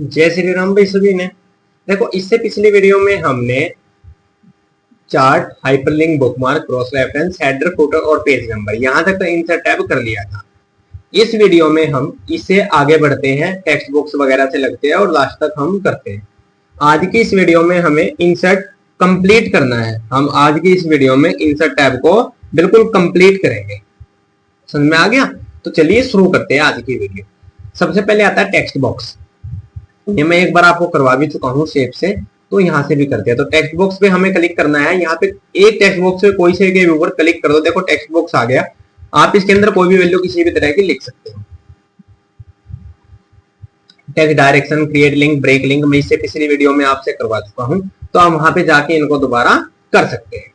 जय श्री राम भाई सभी ने। देखो, इससे पिछली वीडियो में हमने chart, hyperlink, bookmark, cross reference, header, footer और पेज नंबर यहां तक तो इंसर्ट टैब कर लिया था। इस वीडियो में हम इससे आगे बढ़ते हैं, टेक्स्ट बॉक्स वगैरह से लगते हैं और लास्ट तक हम करते हैं। आज की इस वीडियो में हमें इंसर्ट कंप्लीट करना है। हम आज की इस वीडियो में इंसर्ट टैब को बिल्कुल कंप्लीट करेंगे। समझ में आ गया? तो चलिए शुरू करते हैं आज की वीडियो। सबसे पहले आता है टेक्स्ट बॉक्स। ये मैं एक बार आपको करवा भी चुका हूँ शेप से, तो यहाँ से भी करते हैं। तो टेक्स्ट बॉक्स पे हमें क्लिक करना है। यहाँ पे एक टेक्स्ट बॉक्स पे कोई से के ऊपर क्लिक कर दो। देखो टेक्स्ट बॉक्स आ गया। आप इसके अंदर कोई भी वैल्यू किसी भी तरह की लिख सकते हो। Text direction, create link, break link मैं इससे पिछली वीडियो में आपसे करवा चुका हूँ, तो हम वहां पे जाके इनको दोबारा कर सकते हैं।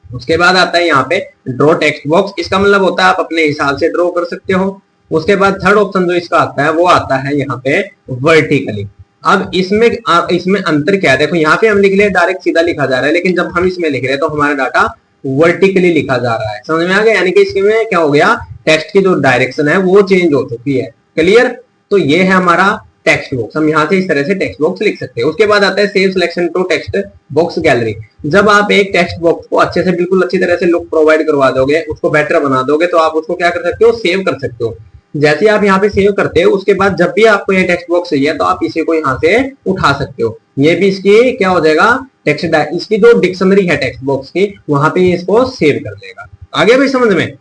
उसके बाद आता है यहाँ पे ड्रॉ टेक्स्ट बॉक्स। इसका मतलब होता है आप अपने हिसाब से ड्रॉ कर सकते हो। उसके बाद थर्ड ऑप्शन जो इसका आता है वो आता है यहाँ पे वर्टिकली। अब इसमें अंतर क्या है? देखो यहाँ पे हम लिख रहे हैं डायरेक्ट सीधा लिखा जा रहा है, लेकिन जब हम इसमें लिख रहे हैं तो हमारा डाटा वर्टिकली लिखा जा रहा है। समझ में आ गया? यानी कि इसमें क्या हो गया, टेक्स्ट की जो डायरेक्शन है वो चेंज हो चुकी है। क्लियर? तो ये है हमारा टेक्स्ट बॉक्स। हम यहाँ से इस तरह से टेक्स्ट बॉक्स लिख सकते हैं। उसके बाद आता है save selection to text box gallery. जब आप एक टेक्स्ट बॉक्स को अच्छे से, बिल्कुल अच्छी तरह से लुक प्रोवाइड करवा दोगे, उसको बेटर बना दोगे, तो आप उसको क्या कर सकते हो, सेव कर सकते हो। जैसे आप यहाँ पे सेव करते हो, उसके बाद जब भी आपको ये टेक्स्ट बॉक्स चाहिए तो आप इसी को यहाँ से उठा सकते हो। ये भी इसकी क्या हो जाएगा, टेक्स्ट इसकी जो डिक्शनरी है टेक्स्ट बॉक्स की, वहां पे इसको सेव कर देगा। आगे भाई समझ में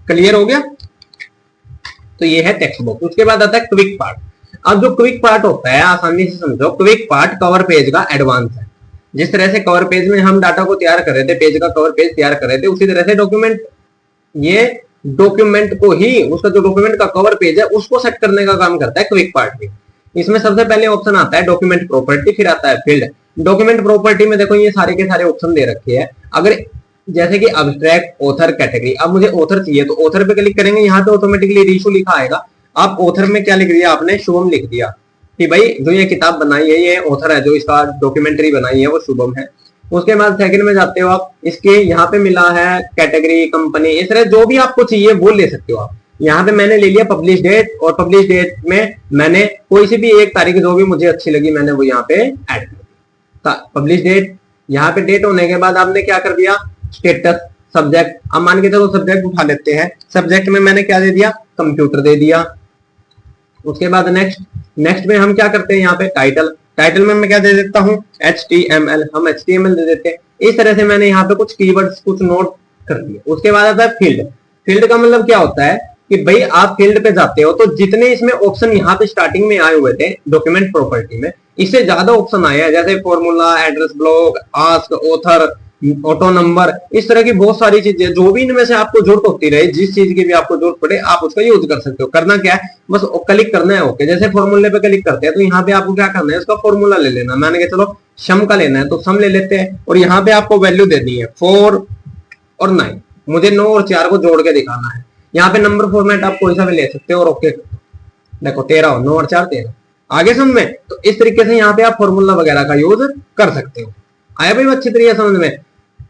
क्लियर हो गया? तो ये है टेक्स्ट बॉक्स। उसके बाद आता है क्विक पार्ट। अब जो क्विक पार्ट होता है, आसानी से समझो, क्विक पार्ट कवर पेज का एडवांस है। जिस तरह से कवर पेज में हम डाटा को तैयार कर रहे थे, पेज का कवर पेज तैयार कर रहे थे, उसी तरह से डॉक्यूमेंट को ही, उसका जो डॉक्यूमेंट का कवर पेज है उसको सेट करने का काम करता है क्विक पार्ट भी। इसमें सबसे पहले ऑप्शन आता है डॉक्यूमेंट प्रॉपर्टी, फिर आता है फील्ड। डॉक्यूमेंट प्रॉपर्टी में देखो ये सारे के सारे ऑप्शन दे रखे हैं। अगर जैसे कि अब्स्ट्रैक्ट, ऑथर, कैटेगरी। अब मुझे ऑथर चाहिए तो ऑथर पे क्लिक करेंगे, यहाँ पे ऑटोमेटिकली रीशू लिखा आएगा। आप ऑथर में क्या लिख दिया आपने, शुभम लिख दिया कि भाई जो ये किताब बनाई है ये ऑथर है, जो इसका डॉक्यूमेंट्री बनाई है वो शुभम है। उसके बाद सेकंड में जाते हो आप, इसके यहाँ पे मिला है कैटेगरी, कंपनी, इस तरह जो भी आपको चाहिए वो ले सकते हो आप। यहाँ पे मैंने ले लिया पब्लिश डेट, और पब्लिश डेट में मैंने कोई सी भी एक तारीख जो भी मुझे अच्छी लगी मैंने वो यहाँ पे ऐड कर दी। पब्लिश डेट, यहाँ पे डेट होने के बाद आपने क्या कर दिया, स्टेटस, सब्जेक्ट। अब मान के चलो सब्जेक्ट उठा लेते हैं। सब्जेक्ट में मैंने क्या दे दिया, कंप्यूटर दे दिया। उसके बाद नेक्स्ट में हम क्या करते हैं, यहाँ पे टाइटल में मैं क्या दे देता हूँ, HTML, हम HTML दे देते हैं। इस तरह से मैंने यहाँ पे कुछ कीवर्ड्स कुछ नोट कर दिए। उसके बाद आता है फील्ड। फील्ड का मतलब क्या होता है कि भाई आप फील्ड पे जाते हो तो जितने इसमें ऑप्शन यहाँ पे स्टार्टिंग में आए हुए थे डॉक्यूमेंट प्रॉपर्टी में, इससे ज्यादा ऑप्शन आए हैं, जैसे formula, address block, ask, author, auto number, इस तरह की बहुत सारी चीजें। जो भी इनमें से आपको जरूरत होती रहे, जिस चीज की भी आपको जरूरत पड़े, आप उसका यूज कर सकते हो। करना क्या है, बस क्लिक करना है। ओके, जैसे फॉर्मूले पे क्लिक करते हैं तो यहाँ पे आपको क्या करना है, उसका फॉर्मूला ले लेना। मैंने कहा चलो सम का लेना है तो सम ले लेते हैं, और यहाँ पे आपको वैल्यू देनी है 4 और 9। मुझे 9 और 4 को जोड़ के दिखाना है। यहाँ पे नंबर फॉर्मेट आप कोई सा भी ले सकते हो, और ओके देखो 13, 9 और 4 13। आगे समझ में? तो इस तरीके से यहाँ पे आप फॉर्मूला वगैरह का यूज कर सकते हो। आया भाई अच्छी तरीके समझ में?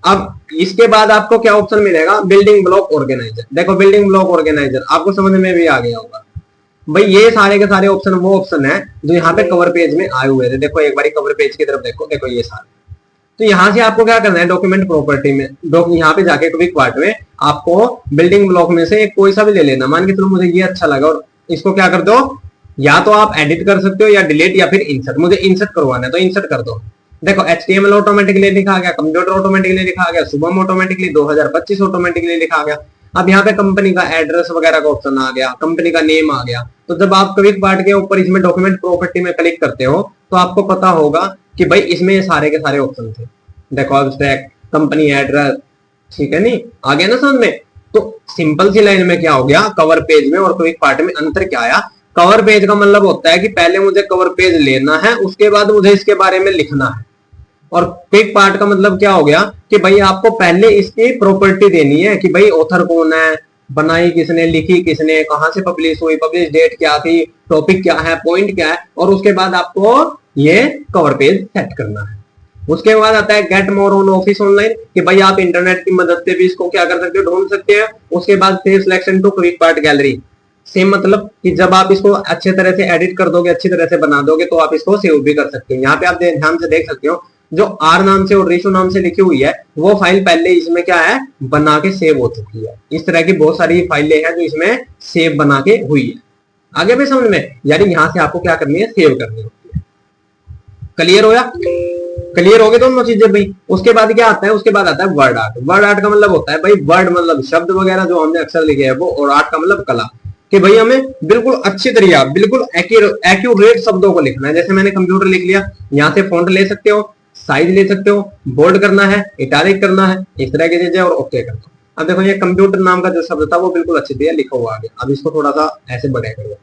अब इसके बाद आपको क्या ऑप्शन मिलेगा, बिल्डिंग ब्लॉक ऑर्गेनाइजर। देखो बिल्डिंग ब्लॉक ऑर्गेनाइजर आपको समझ में भी आ गया होगा। भाई ये सारे के सारे ऑप्शन वो ऑप्शन है जो यहाँ पे कवर पेज में आए हुए थे। देखो एक बार कवर पेज की तरफ देखो ये सारे। तो यहाँ से आपको क्या करना है, डॉक्यूमेंट प्रॉपर्टी में, यहाँ पे जाके क्विक पार्ट में आपको बिल्डिंग ब्लॉक में से कोई सा भी ले लेना। मान के चलो मुझे ये अच्छा लगा, और इसको क्या कर दो, या तो आप एडिट कर सकते हो या डिलीट या फिर इंसर्ट। मुझे इंसर्ट करवाना है तो इंसर्ट कर दो। देखो HTML ऑटोमेटिकली लिखा गया, कंप्यूटर ऑटोमेटिकली लिखा गया, शुभम ऑटोमेटिकली 2025 ऑटोमेटिकली लिखा गया। अब यहाँ पे कंपनी का एड्रेस वगैरह का ऑप्शन आ गया, कंपनी का नेम आ गया। तो जब आप क्विक पार्ट के ऊपर इसमें डॉक्यूमेंट प्रॉपर्टी में क्लिक करते हो तो आपको पता होगा कि भाई इसमें ये सारे के सारे ऑप्शन थे। देखो अब्स्ट्रैक्ट, कंपनी एड्रेस, ठीक है नहीं, आ गया ना समझ में? तो सिंपल सी लाइन में क्या हो गया, कवर पेज में और क्विक पार्ट में अंतर क्या आया। कवर पेज का मतलब होता है कि पहले मुझे कवर पेज लेना है, उसके बाद मुझे इसके बारे में लिखना है। और क्विक पार्ट का मतलब क्या हो गया कि भाई आपको पहले इसकी प्रॉपर्टी देनी है कि भाई ऑथर कौन है, बनाई किसने, लिखी किसने, कहां से पब्लिश हुई, पब्लिश डेट क्या थी, टॉपिक क्या है, पॉइंट क्या है, और उसके बाद आपको ये कवर पेज सेट करना है। उसके बाद आता है get more on office online, कि भाई आप इंटरनेट की मदद से भी इसको क्या कर सकते हो, ढूंढ सकते हैं। उसके बाद save selection to quick part gallery, same मतलब कि जब आप इसको अच्छे तरह से एडिट कर दोगे, अच्छी तरह से बना दोगे, तो आप इसको सेव भी कर सकते हो। यहाँ पे आप ध्यान से देख सकते हो जो आर नाम से और रेशो नाम से लिखी हुई है वो फाइल पहले इसमें क्या है बना के सेव हो चुकी है। इस तरह की बहुत सारी फाइलें हैं जो इसमें सेव बना के हुई है। आगे भी समझ में, यानी यहां से आपको क्या करनी है, सेव करनी होती है। क्लियर हो गया? क्लियर हो गए दोनों चीजें भाई। उसके बाद क्या आता है, उसके बाद आता है वर्ड आर्ट। वर्ड आर्ट का मतलब होता है भाई, वर्ड मतलब शब्द वगैरह जो हमने अक्षर लिखे हैं वो, और आर्ट का मतलब कला, कि भाई हमें बिल्कुल अच्छी तरीका, बिल्कुल एक्यूरेट शब्दों को लिखना है। जैसे मैंने कंप्यूटर लिख लिया, यहाँ से फॉन्ट ले सकते हो, साइज ले सकते हो, बोल्ड करना है, इटैलिक करना है, इस तरह की चीजें, और ओके कर दो। अब देखो ये कंप्यूटर नाम का जो शब्द था वो बिल्कुल अच्छी तरह लिखा हुआ आ गया। अब इसको थोड़ा सा ऐसे बड़े करो,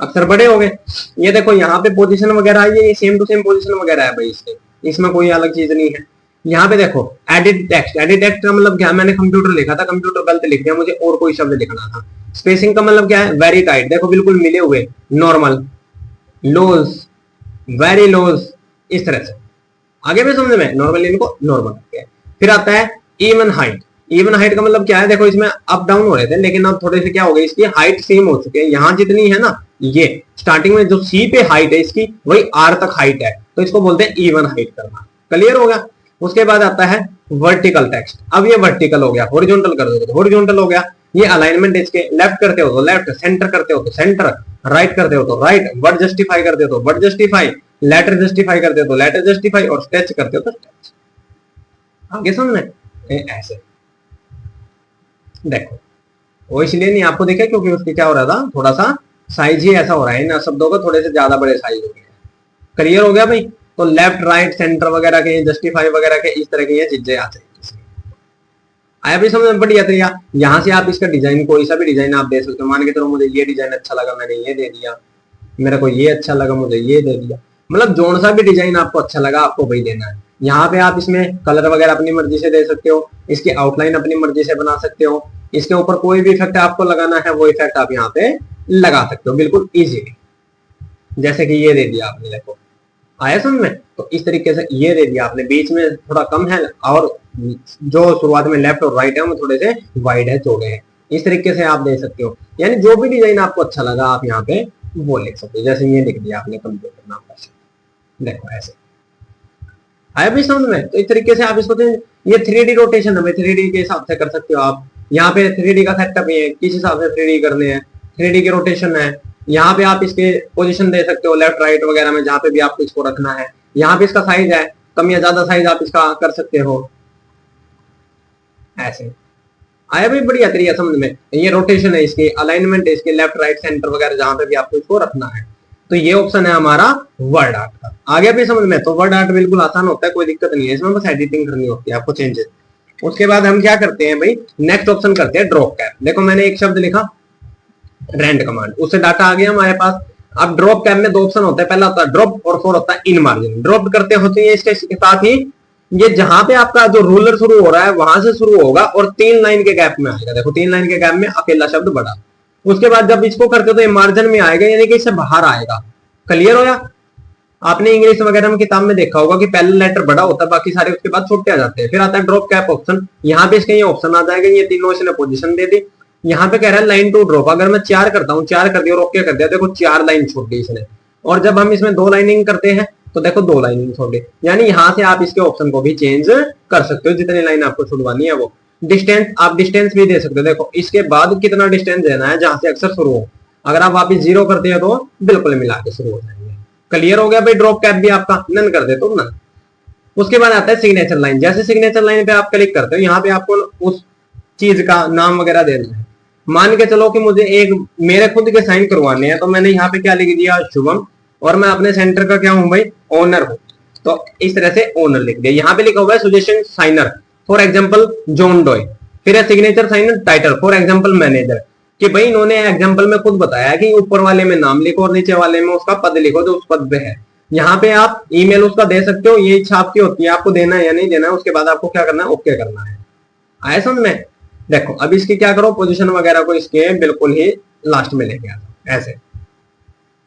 अक्षर बड़े हो गए। ये देखो यहाँ पे पोजीशन वगैरह है, ये सेम टू सेम पोजीशन वगैरह है भाई इसके, इसमें कोई अलग चीज नहीं है। यहाँ पे देखो एडिट टेक्स्ट, एडिट टेक्स्ट का मतलब क्या, मैंने कंप्यूटर लिखा था, कंप्यूटर गलत लिख दिया, मुझे और कोई शब्द लिखना था। स्पेसिंग का मतलब क्या है, वेरी टाइट, देखो बिल्कुल मिले हुए, नॉर्मल, लोज, वेरी लोज, इस तरह से। आगे भी समझ में, नॉर्मल इनको नॉर्मल। फिर आता है इवन हाइट। इवन हाइट का मतलब क्या है, देखो इसमें अप डाउन हो रहे थे लेकिन अब थोड़े से क्या हो गए, इसकी हाइट सेम हो चुके हैं। यहाँ जितनी है ना, ये स्टार्टिंग में जो सी पे हाइट है इसकी, वही आर तक हाइट है, तो इसको बोलते हैं इवन हाइट करना। क्लियर हो गया? उसके बाद आता है वर्टिकल टेक्स्ट। अब ये वर्टिकल हो गया, हॉरिजॉन्टल कर दो तो हॉरिजॉन्टल हो गया। ये अलाइनमेंट इसके, लेफ्ट करते हो तो लेफ्ट, सेंटर करते हो तो सेंटर, राइट करते हो तो राइट, वर्ड जस्टिफाई करते हो तो वर्ड जस्टिफाई, लेटर जस्टिफाई करते हो तो लेटर जस्टिफाई, और स्टेच करते हो तो स्टेच। आगे समझ में, ऐसे देखो। वो इसलिए नहीं आपको देखा क्योंकि उसके क्या हो रहा था, थोड़ा सा साइज ही ऐसा हो रहा है ना, शब्दों का थोड़े से ज्यादा बड़े साइज हो गए। क्लियर हो गया भाई? तो लेफ्ट राइट सेंटर वगैरह के, जस्टिफाई वगैरह के, इस तरह की ये चीजें आ जाएंगी। आया भी समझ में? बढ़िया तरीका। यहाँ से आप इसका डिजाइन, कोई सा भी डिजाइन आप दे सकते हो। मान के चलो मुझे ये डिजाइन अच्छा लगा, मैंने ये दे दिया, मेरे को ये अच्छा लगा, मुझे ये दे दिया। मतलब जो सा भी डिजाइन आपको अच्छा लगा आपको वही देना है। यहाँ पे आप इसमें कलर वगैरह अपनी मर्जी से दे सकते हो, इसकी आउटलाइन अपनी मर्जी से बना सकते हो, इसके ऊपर कोई भी इफेक्ट आपको लगाना है वो इफेक्ट आप यहाँ पे लगा सकते हो बिल्कुल इजीली। जैसे कि ये दे दिया आपने, देखो आया समझ में? तो इस तरीके से ये दे दिया आपने, बीच में थोड़ा कम है, और जो शुरुआत में लेफ्ट और राइट है वो थोड़े से वाइड है, चौड़े हैं। इस तरीके से आप दे सकते हो। यानी जो भी डिजाइन आपको अच्छा लगा आप यहाँ पे वो लिख सकते हो। जैसे ये लिख दिया आपने कंप्यूटर नाम का, देखो ऐसे। आया भी समझ में? तो इस तरीके से आप इसको, ये 3D रोटेशन है, 3D के हिसाब से कर सकते हो आप। यहाँ पे 3D का सेटअप है, किस हिसाब से 3D करने हैं, 3D की रोटेशन है। यहाँ पे आप इसके पोजीशन दे सकते हो, लेफ्ट राइट वगैरह में, जहाँ पे भी आपको इसको रखना है। यहाँ पे इसका साइज है, कम या ज्यादा साइज आप इसका कर सकते हो, ऐसे। आया भी बढ़िया तरीका समझ में? ये रोटेशन है इसकी, अलाइनमेंट है इसके, लेफ्ट राइट सेंटर वगैरह जहां पे भी आपको इसको रखना है। तो ये ऑप्शन है हमारा वर्ड आर्ट का। आगे भी समझ में? तो वर्ड आर्ट बिल्कुल आसान होता है, कोई दिक्कत नहीं है इसमें, बस एडिटिंग करनी होती है आपको, चेंजेस। उसके बाद हम क्या करते हैं भाई, नेक्स्ट ऑप्शन करते हैं ड्रॉप कैप। देखो मैंने एक शब्द लिखा, रैंड कमांड, उससे डाटा आ गया हमारे पास। अब ड्रॉप कैप में दो ऑप्शन होता है, पहला होता है ड्रॉप और फोर होता है इन मार्जिन। ड्रॉप करते होते हैं इसके साथ ही, ये जहां पे आपका जो रूलर शुरू हो रहा है वहां से शुरू होगा और 3 लाइन के गैप में आएगा। देखो 3 लाइन के गैप में अकेला शब्द बड़ा। उसके बाद जब इसको करते तो ये मार्जिन में आएगा, यानी कि इससे बाहर आएगा। क्लियर हो गया? आपने इंग्लिश वगैरह में किताब में देखा होगा कि पहला लेटर बड़ा होता है, बाकी सारे उसके बाद छोटे आ जाते हैं। फिर आता है ड्रॉप कैप ऑप्शन, यहाँ पे इसके ये ऑप्शन आ जाएगा, ये तीनों इसने पोजीशन दे दी। यहाँ पे कह रहा है लाइन टू ड्रॉप, अगर मैं 4 करता हूँ, 4 कर दिया और ओके कर दिया, देखो 4 लाइन छोड़ दी इसने। और जब हम इसमें 2 लाइनिंग करते हैं तो देखो 2 लाइनिंग छोड़ दी। यानी यहाँ से आप इसके ऑप्शन को भी चेंज कर सकते हो, जितनी लाइन आपको छुड़वानी है वो। डिस्टेंस, आप डिस्टेंस भी दे सकते हो। देखो इसके बाद कितना डिस्टेंस देना है जहां से अक्सर शुरू हो। अगर आप वापिस 0 करते हैं तो बिल्कुल मिला के शुरू हो जाएंगे। क्लियर हो गया भाई? ड्रॉप कैप भी आपका, नन कर दे तो नन। उसके बाद आता है सिग्नेचर लाइन। जैसे सिग्नेचर लाइन पे आप क्लिक करते हो, यहाँ पे आपको उस चीज का नाम वगैरह देना है। मान के चलो कि मुझे एक मेरे खुद के साइन करवाने हैं, तो मैंने यहाँ पे क्या लिख दिया, शुभम, और मैं अपने सेंटर का क्या हूं भाई, ओनर हूं, तो इस तरह से ओनर लिख दिया। यहाँ पे लिखा हुआ है suggestion signer, for example John doe. फिर है signature signer title, for example manager, कि भाई इन्होंने एग्जांपल में खुद बताया कि ऊपर वाले में नाम लिखो और नीचे वाले में उसका पद लिखो जो उस पद पे है। यहाँ पे आप ईमेल उसका दे सकते हो, ये इच्छा आपकी होती है, आपको देना है या नहीं देना है। उसके बाद आपको क्या करना है, ओके करना है। आया समझ में? देखो अब इसकी क्या करो, पोजीशन वगैरह को इसके बिल्कुल ही लास्ट में लेके आ जाओ, ऐसे।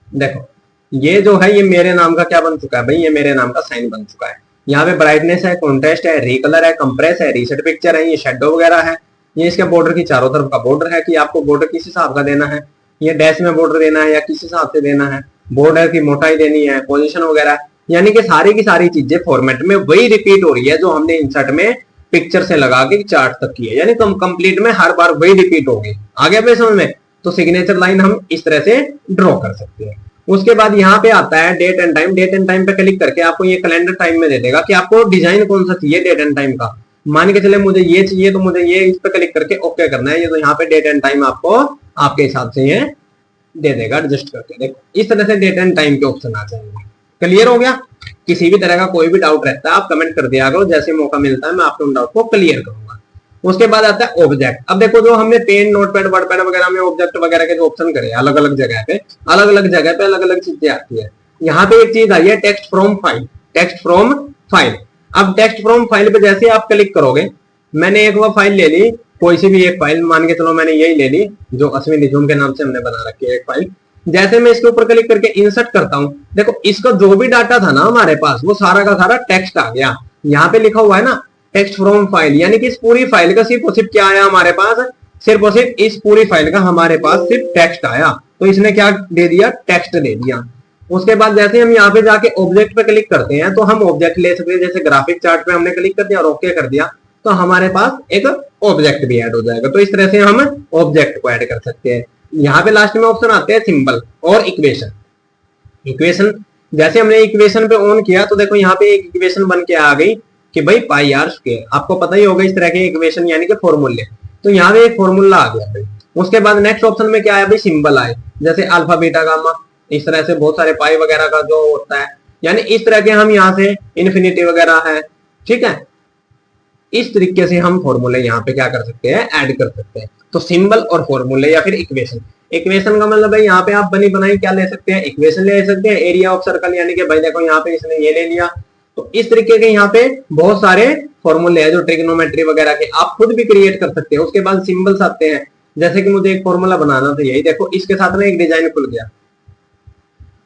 देखो ये जो है, ये मेरे नाम का क्या बन चुका है भाई, ये मेरे नाम का साइन बन चुका है। यहाँ पे ब्राइटनेस है, कॉन्ट्रास्ट है, रिकलर है, कंप्रेस है, रीसेट पिक्चर है, ये शेडो वगैरह है, ये इसके बॉर्डर की चारों तरफ का बॉर्डर है कि आपको बॉर्डर किस हिसाब का देना है। ये डैश में बॉर्डर देना है या किस हिसाब से देना है, बॉर्डर की मोटाई देनी है, पोजीशन वगैरह, यानी कि सारी की सारी चीजें फॉर्मेट में वही रिपीट हो रही है जो हमने इंसर्ट में पिक्चर से लगा के चार्ट तक की है, यानी कंप्लीट में हर बार वही रिपीट होगी। आ गया भाई समझ में? तो सिग्नेचर लाइन हम इस तरह से ड्रॉ कर सकते हैं। उसके बाद यहाँ पे आता है date and time. Date and time पे क्लिक करके आपको ये कैलेंडर टाइम में दे देगा कि आपको डिजाइन कौन सा चाहिए डेट एंड टाइम का। मान के चले मुझे ये चाहिए तो मुझे ये इस पे क्लिक करके ओके करना है। ये तो यहाँ पे डेट एंड टाइम आपको आपके हिसाब से ये दे देगा एडजस्ट करके। देखो इस तरह से डेट एंड टाइम के ऑप्शन आ जाएंगे। क्लियर हो गया? किसी भी तरह का कोई भी डाउट रहता है आप कमेंट कर दिया करो, जैसे मौका मिलता है मैं आपके उन डाउट को क्लियर करूंगा। उसके बाद आता है ऑब्जेक्ट। अब देखो जो हमने पेन, नोटपैड, वर्डपैड वगैरह में ऑब्जेक्ट वगैरह के जो ऑप्शन करे अलग अलग जगह पे अलग अलग चीजें आती है। यहाँ पे एक चीज आई है text from file. Text from file. अब टेक्स्ट फ्रॉम फाइल पे जैसे आप क्लिक करोगे, मैंने एक वो फाइल ले ली, कोई सी भी एक फाइल, मान के चलो मैंने यही ले ली जो अश्विन रिज्यूम के नाम से हमने बना रखी है एक फाइल। जैसे मैं इसके ऊपर क्लिक करके इंसर्ट करता हूं, देखो इसका जो भी डाटा था ना हमारे पास वो सारा का सारा टेक्स्ट आ गया। यहाँ पे लिखा हुआ है ना टेक्स्ट फ्रॉम फाइल, यानी कि इस पूरी फाइल का सिर्फ और सिर्फ क्या आया हमारे पास, सिर्फ और सिर्फ इस पूरी फाइल का हमारे पास सिर्फ टेक्स्ट आया। तो इसने क्या दे दिया? टेक्स्ट दे दिया। उसके बाद जैसे हम यहाँ पे जाके ऑब्जेक्ट पे क्लिक करते हैं तो हम ऑब्जेक्ट ले सकते हैं। जैसे ग्राफिक चार्ट पे हमने क्लिक कर दिया और ओके कर दिया तो हमारे पास एक ऑब्जेक्ट भी ऐड हो जाएगा। तो इस तरह से हम ऑब्जेक्ट को ऐड कर सकते हैं। यहाँ पे लास्ट में ऑप्शन आते हैं सिंबल और इक्वेशन। इक्वेशन जैसे हमने इक्वेशन पे ऑन किया तो देखो यहाँ पे एक इक्वेशन बन के आ गई कि भाई पाई आर स्क्वायर। आपको पता ही होगा इस तरह के इक्वेशन यानी कि फॉर्मूले। तो यहाँ पे एक फॉर्मूला आ गया भाई। उसके बाद नेक्स्ट ऑप्शन में क्या है भाई? सिंबल आए, जैसे अल्फा बीटा गामा, इस तरह से बहुत सारे पाई वगैरह का जो होता है, यानी इस तरह के हम यहाँ से इन्फिनिटी वगैरह है, ठीक है। इस तरीके से हम फॉर्मूले यहाँ पे क्या कर सकते हैं? ऐड कर सकते हैं। तो सिंबल और फॉर्मूले या फिर इक्वेशन। इक्वेशन का मतलब है यहाँ पे आप बनी बनाई क्या ले सकते हैं? इक्वेशन ले सकते हैं। एरिया ऑफ सर्कल यानी कि भाई देखो यहाँ पे इसने ये ले लिया। तो इस तरीके के यहाँ पे बहुत सारे फॉर्मूले हैं जो ट्रिग्नोमेट्री वगैरह के आप खुद भी क्रिएट कर सकते हैं। उसके बाद सिंबल्स आते हैं, जैसे कि मुझे एक फॉर्मूला बनाना था, यही देखो इसके साथ में एक डिजाइन खुल गया।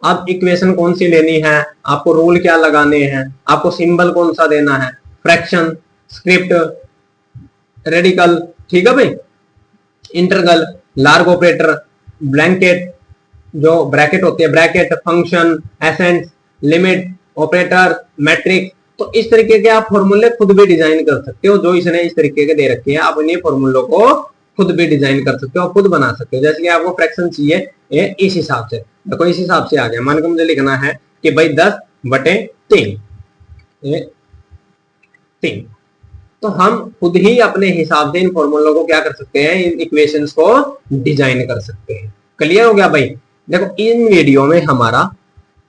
अब इक्वेशन कौन सी लेनी है, आपको रूल क्या लगाने हैं, आपको सिंबल कौन सा देना है, फ्रैक्शन, स्क्रिप्ट, रेडिकल, ठीक है भाई, इंटरगल, लार्ग ऑपरेटर, ब्लैंकेट जो ब्रैकेट होती है, bracket, function, accent, limit, operator, matrix. तो इस तरीके के आप फॉर्मूले खुद भी डिजाइन कर सकते हो। जो इसने इस तरीके के दे रखे हैं आप इन्हीं फॉर्मूलों को खुद भी डिजाइन कर सकते हो, खुद बना सकते हो। जैसे कि आपको फ्रैक्शन चाहिए ये इस हिसाब से, देखो इस हिसाब से आ गया। मान के मुझे लिखना है कि भाई 10/3 ये 3, तो हम खुद ही अपने हिसाब से इन फॉर्मूलों को क्या कर सकते हैं? इन इक्वेशंस को डिजाइन कर सकते हैं। क्लियर हो गया भाई? देखो इन वीडियो में हमारा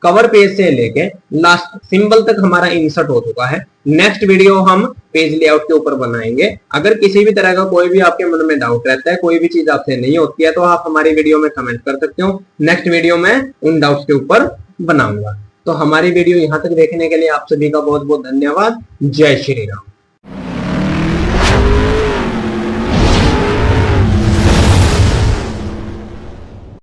कवर पेज से लेके लास्ट सिंबल तक हमारा इंसर्ट हो चुका है। नेक्स्ट वीडियो हम पेज लेआउट के ऊपर बनाएंगे। अगर किसी भी तरह का कोई भी आपके मन में डाउट रहता है, कोई भी चीज आपसे नहीं होती है, तो आप हमारी वीडियो में कमेंट कर सकते हो। नेक्स्ट वीडियो में उन डाउट्स के ऊपर बनाऊंगा। तो हमारी वीडियो यहाँ तक देखने के लिए आप सभी का बहुत बहुत धन्यवाद। जय श्री राम।